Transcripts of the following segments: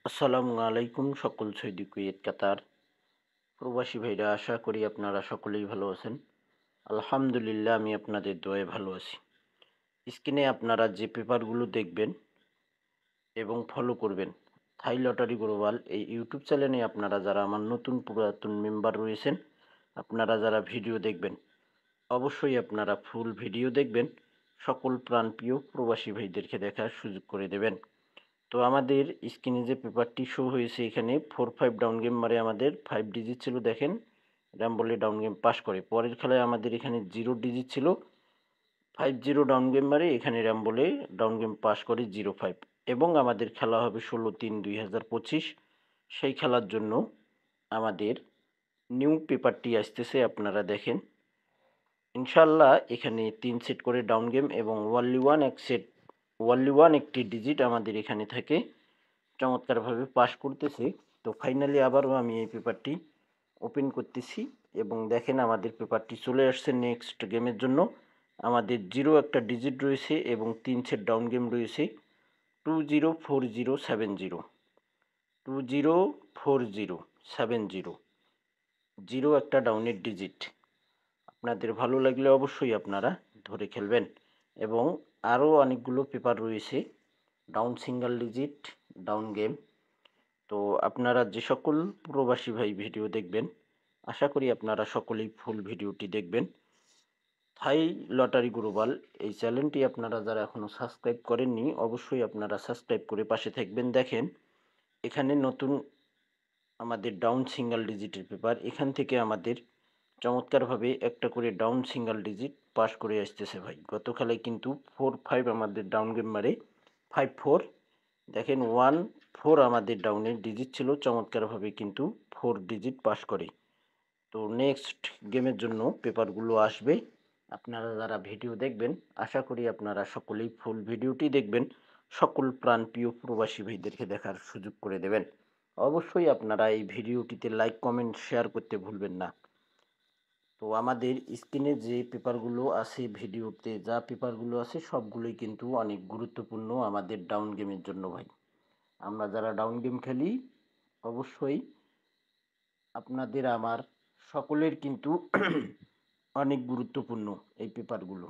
আসসালামু আলাইকুম সকল সৌদি কুয়েত কাতার প্রবাসী ভাইরা, আশা করি আপনারা সকলেই ভালো আছেন। আলহামদুলিল্লাহ, আমি আপনাদের দোয়ায় ভালো আছি। স্ক্রিনে আপনারা যে পেপারগুলো দেখবেন এবং ফলো করবেন, থাই লটারি গ্লোবাল এই ইউটিউব চ্যানেলে আপনারা যারা আমার নতুন পুরাতন মেম্বার রয়েছেন, আপনারা যারা ভিডিও দেখবেন, অবশ্যই আপনারা ফুল ভিডিও দেখবেন। সকল প্রাণপ্রিয় প্রবাসী ভাইদেরকে দেখার সুযোগ করে দেবেন। তো আমাদের স্ক্রিনে যে পেপারটি শো হয়েছে, এখানে 4-5 ডাউন গেম মারে আমাদের 5 ডিজিট ছিল, দেখেন র্যাম বলে ডাউন গেম পাস করে। পরের খেলায় আমাদের এখানে 0 ডিজিট ছিল, 5-0 ডাউন গেম মারে এখানে র্যাম বলে ডাউন গেম পাস করে 0-5। এবং আমাদের খেলা হবে 16/3/2025। সেই খেলার জন্য আমাদের নিউ পেপারটি আসতেছে, আপনারা দেখেন। ইনশাল্লাহ এখানে 3 সেট করে ডাউন গেম এবং ওয়ানলি ওয়ান একটি ডিজিট আমাদের এখানে থাকে, চমৎকারভাবে পাস করতেছে। তো ফাইনালি আবারও আমি এই পেপারটি ওপেন করতেছি এবং দেখেন আমাদের পেপারটি চলে আসছে নেক্সট গেমের জন্য। আমাদের 0 একটা ডিজিট রয়েছে এবং 3 সেট ডাউন গেম রয়েছে। 204070, 204070, 0 একটা ডাউনের ডিজিট। আপনাদের ভালো লাগলে অবশ্যই আপনারা ধরে খেলবেন। এবং আরও অনেকগুলো পেপার রয়েছে down single digit down game. তো আপনারা যে সকল প্রবাসী ভাই ভিডিও দেখবেন, আশা করি আপনারা সকলেই ফুল ভিডিওটি দেখবেন। থাই লটারি গ্লোবাল এই চ্যানেলটি আপনারা যারা এখনও সাবস্ক্রাইব করেননি, অবশ্যই আপনারা সাবস্ক্রাইব করে পাশে থাকবেন। দেখেন এখানে নতুন আমাদের ডাউন সিঙ্গেল ডিজিটের পেপার, এখান থেকে আমাদের চমৎকারভাবে একটা করে ডাউন সিঙ্গেল ডিজিট পাস করে আসতেছে ভাই। গতকালে কিন্তু 4-5 আমাদের ডাউন গেম মারে 5-4। দেখেন 1-4 আমাদের ডাউনের ডিজিট ছিল, চমৎকারভাবে কিন্তু 4 ডিজিট পাস করে। তো নেক্সট গেমের জন্য পেপারগুলো আসবে। আপনারা যারা ভিডিও দেখবেন, আশা করি আপনারা সকলেই ফুল ভিডিওটি দেখবেন। সকল প্রাণপ্রিয় প্রবাসী ভাইদেরকে দেখার সুযোগ করে দেবেন। অবশ্যই আপনারা এই ভিডিওটিতে লাইক কমেন্ট শেয়ার করতে ভুলবেন না। তো আমাদের স্ক্রিনে যে পেপারগুলো আছে, ভিডিওতে যা পেপারগুলো আছে সবগুলোই কিন্তু অনেক গুরুত্বপূর্ণ আমাদের ডাউন গেমের জন্য ভাই। আমরা যারা ডাউন গেম খেলি, অবশ্যই আপনাদের আমার সকলের কিন্তু অনেক গুরুত্বপূর্ণ এই পেপারগুলো।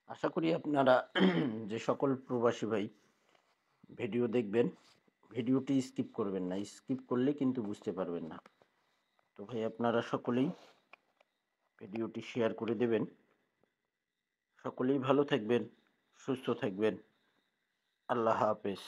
আশা করি আপনারা যে সকল প্রবাসী ভাই ভিডিও দেখবেন, ভিডিওটি স্কিপ করবেন না, স্কিপ করলে কিন্তু বুঝতে পারবেন না। তো ভাই আপনারা সকলেই ভিডিওটি শেয়ার করে দেবেন। সকলেই ভালো থাকবেন, সুস্থ থাকবেন। আল্লাহ হাফেজ।